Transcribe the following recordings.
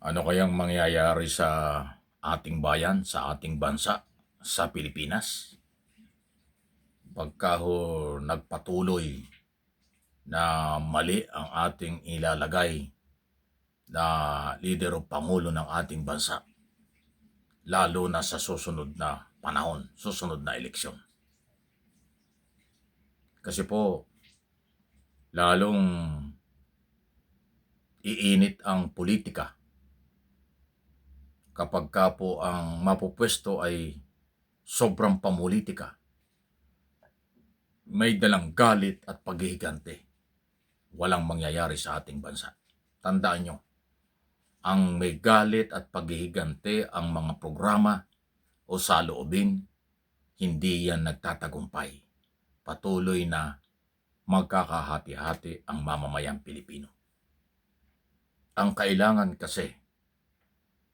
Ano kayang mangyayari sa ating bayan, sa ating bansa, sa Pilipinas? Pagka ho nagpatuloy na mali ang ating ilalagay na leader o pangulo ng ating bansa, lalo na sa susunod na panahon, susunod na eleksyon. Kasi po, lalong iinit ang politika kapag ka po ang mapupwesto ay sobrang pamulitika, may dalang galit at paghihigante. Walang mangyayari sa ating bansa. Tandaan nyo, ang may galit at paghihigante ang mga programa o saloobin, hindi yan nagtatagumpay. Patuloy na magkakahati-hati ang mamamayang Pilipino. Ang kailangan kasi,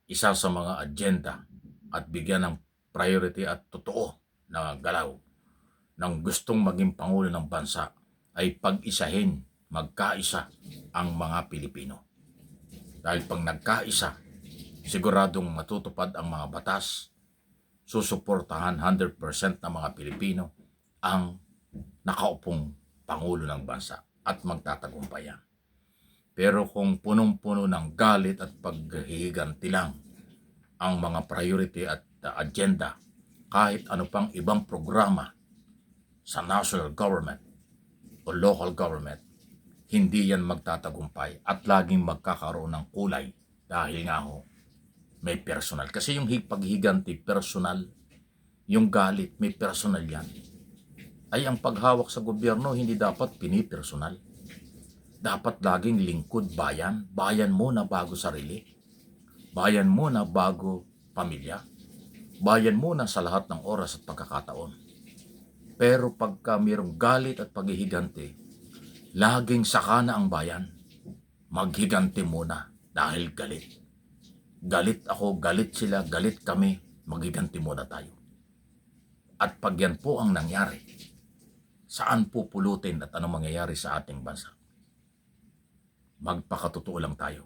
isa sa mga agenda at bigyan ng priority at totoo na galaw ng gustong maging Pangulo ng bansa ay pag-isahin, magkaisa ang mga Pilipino. Dahil pag nagkaisa, siguradong matutupad ang mga batas, susuportahan 100% ng mga Pilipino ang nakaupong Pangulo ng bansa at magtatagumpay yan. Pero kung punong-puno ng galit at paghihiganti lang ang mga priority at agenda, kahit ano pang ibang programa sa national government o local government, hindi yan magtatagumpay at laging magkakaroon ng kulay dahil nga ho, may personal. Kasi yung paghiganti, personal. Yung galit, may personal yan. Ay ang paghawak sa gobyerno, hindi dapat pinipersonal. Dapat laging lingkod bayan. Bayan muna bago sarili. Bayan muna bago pamilya. Bayan muna sa lahat ng oras at pagkakataon. Pero pagka mayroong galit at paghihigante, laging sakana ang bayan. Maghigante muna dahil galit. Galit ako, galit sila, galit kami, maghiganti muna tayo. At pag yan po ang nangyari, saan pupulutin at anong mangyayari sa ating bansa? Magpakatotoo lang tayo.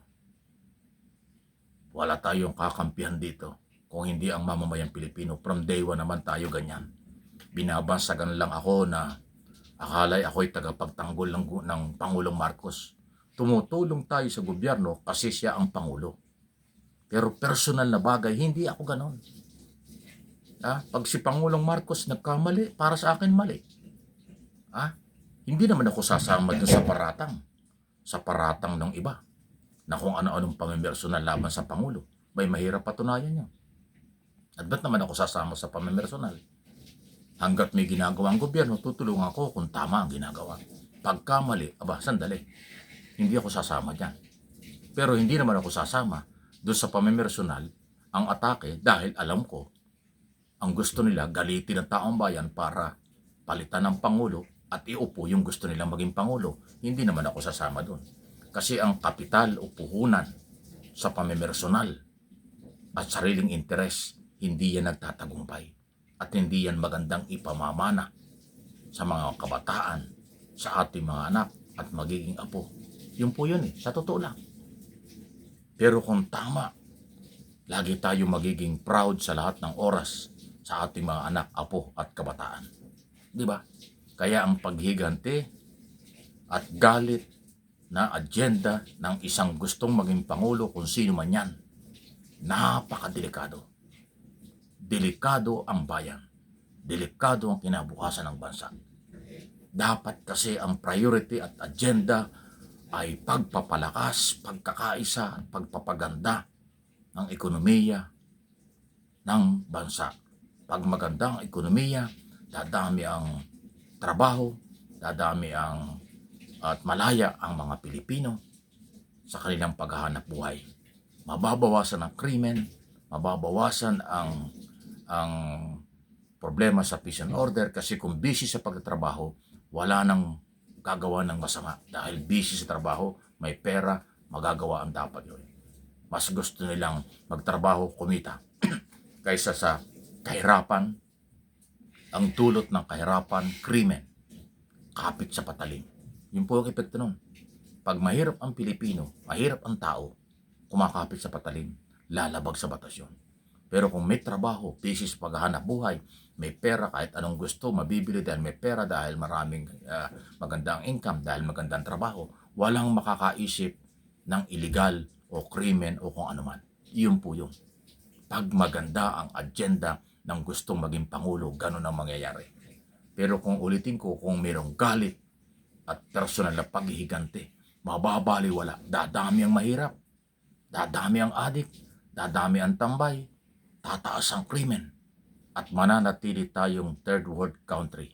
Wala tayong kakampihan dito kung hindi ang mamamayang Pilipino. From day one naman tayo ganyan. Binabansagan lang ako na akala'y ako'y tagapagtanggol ng Pangulong Marcos. Tumutulong tayo sa gobyerno kasi siya ang Pangulo. Pero personal na bagay, hindi ako ganon. Pag si Pangulong Marcos nagkamali, para sa akin mali. Hindi naman ako sasama dun sa paratang ng iba na kung ano-anong pamimersonal laban sa Pangulo. May mahirap patunayan yan. At ba't naman ako sasama sa pamimersonal? Hanggat may ginagawang gobyerno, tutulungan ako kung tama ang ginagawa. Pagkamali, sandali. Hindi ako sasama dyan. Pero hindi naman ako sasama doon sa pamimersonal ang atake dahil alam ko ang gusto nila galitin ng taong bayan para palitan ng Pangulo at iupo yung gusto nilang maging Pangulo. Hindi naman ako sasama doon. Kasi ang kapital o puhunan sa pamimersonal at sariling interes, hindi yan nagtatagumpay. At hindi yan magandang ipamamana sa mga kabataan, sa ating mga anak at magiging apo. Yun po yun sa totoo lang. Pero kung tama, lagi tayo magiging proud sa lahat ng oras sa ating mga anak, apo at kabataan. Di ba? Kaya ang paghiganti at galit na agenda ng isang gustong maging Pangulo kung sino man yan, napakadelikado. Delikado ang bayan. Delikado ang kinabukasan ng bansa. Dapat kasi ang priority at agenda ay pagpapalakas, pagkakaisa at pagpapaganda ng ekonomiya ng bansa. Pag maganda ang ekonomiya, dadami ang trabaho, dadami at malaya ang mga Pilipino sa kanilang paghahanap buhay. Mababawasan ang krimen, mababawasan ang problema sa peace and order kasi kung busy sa pagtatrabaho, wala nang gagawa ng masama. Dahil busy sa trabaho, may pera, magagawa ang dapat yun. Mas gusto nilang magtrabaho, kumita, kaysa sa kahirapan. Ang dulot ng kahirapan, krimen, kapit sa patalim. Yun po ang epekto nun. Pag mahirap ang Pilipino, mahirap ang tao, kumakapit sa patalim, lalabag sa batas yun. Pero kung may trabaho, thesis, paghahanap buhay, may pera, kahit anong gusto, mabibili dahil may pera, dahil maraming magandang income, dahil magandang trabaho, walang makakaisip ng illegal o krimen o kung ano man. Yun po yun. Pag maganda ang agenda ng gustong maging Pangulo, ganun ang mangyayari. Pero kung ulitin ko, kung mayroong galit at personal na paghihigante, mababaliwala, dadami ang mahirap, dadami ang adik, dadami ang tambay, tataas ang krimen, at mananatili tayong third world country.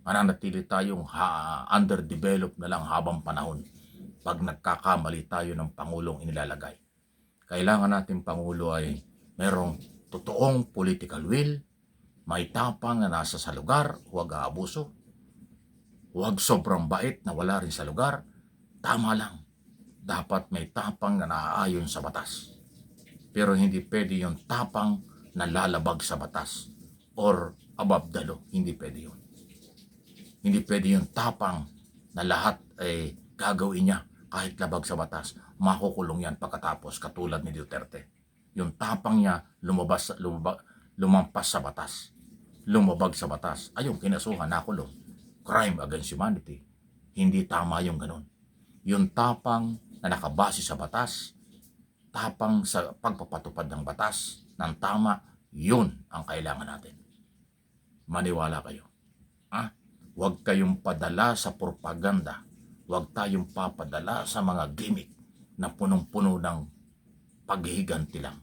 Mananatili tayong underdeveloped na lang habang panahon pag nagkakamali tayo ng Pangulong inilalagay. Kailangan natin Pangulo ay merong totoong political will, may tapang na nasa sa lugar, huwag aabuso, huwag sobrang bait na wala rin sa lugar, tama lang. Dapat may tapang na naaayon sa batas. Pero hindi pwede yung tapang na lalabag sa batas or above the law. Hindi pwede yun. Hindi pwede yung tapang na lahat ay gagawin niya kahit labag sa batas. Makukulong yan pagkatapos, katulad ni Duterte. Yung tapang niya lumampas sa batas. Lumabag sa batas. Ayun, kinasuhan, nakulong. Crime against humanity. Hindi tama yung ganun. Yung tapang na nakabase sa batas, tapang sa pagpapatupad ng batas ng tama, yun ang kailangan natin. Maniwala kayo. Huwag kayong padala sa propaganda. Huwag tayong papadala sa mga gimmick na punong-puno ng paghihiganti lang.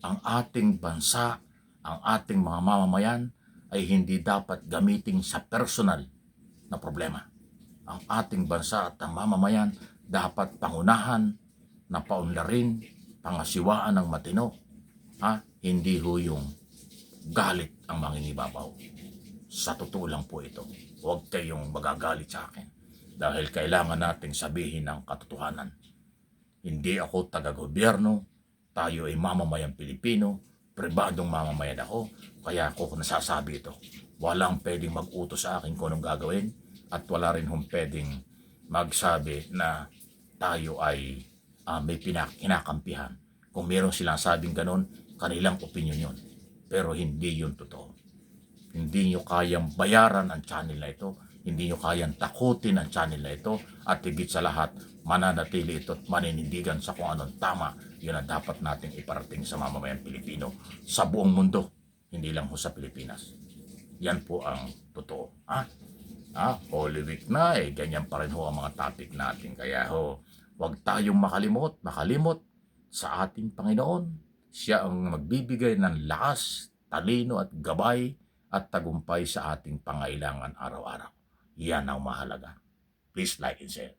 Ang ating bansa, ang ating mga mamamayan ay hindi dapat gamitin sa personal na problema. Ang ating bansa at ang mamamayan dapat pangunahan na paunlarin, pangasiwaan ng matino. Hindi ho yung galit ang mangingibabaw. Sa totoo lang po ito. Huwag kayong magagalit sa akin. Dahil kailangan nating sabihin ang katotohanan. Hindi ako taga-gobyerno. Tayo ay mamamayang Pilipino. Pribadong mamamayan ako. Kaya ako nasasabi ito. Walang pwedeng mag-utos sa akin kung anong gagawin. At wala rin hong pwedeng magsabi na tayo ay may kinakampihan. Kung meron silang sabing ganon, kanilang opinion yun. Pero hindi yun totoo. Hindi nyo kayang bayaran ang channel na ito. Hindi nyo kayang takutin ang channel na ito. At higit sa lahat, mananatili ito at maninindigan sa kung anong tama. Yun ang dapat nating iparating sa mamamayang Pilipino sa buong mundo. Hindi lang ho sa Pilipinas. Yan po ang totoo. Holy Week na ganyan pa rin ho ang mga topic natin. Kaya huwag tayong makalimot sa ating Panginoon. Siya ang magbibigay ng lakas, talino at gabay at tagumpay sa ating pangailangan araw-araw. Yan ang mahalaga. Please like and share.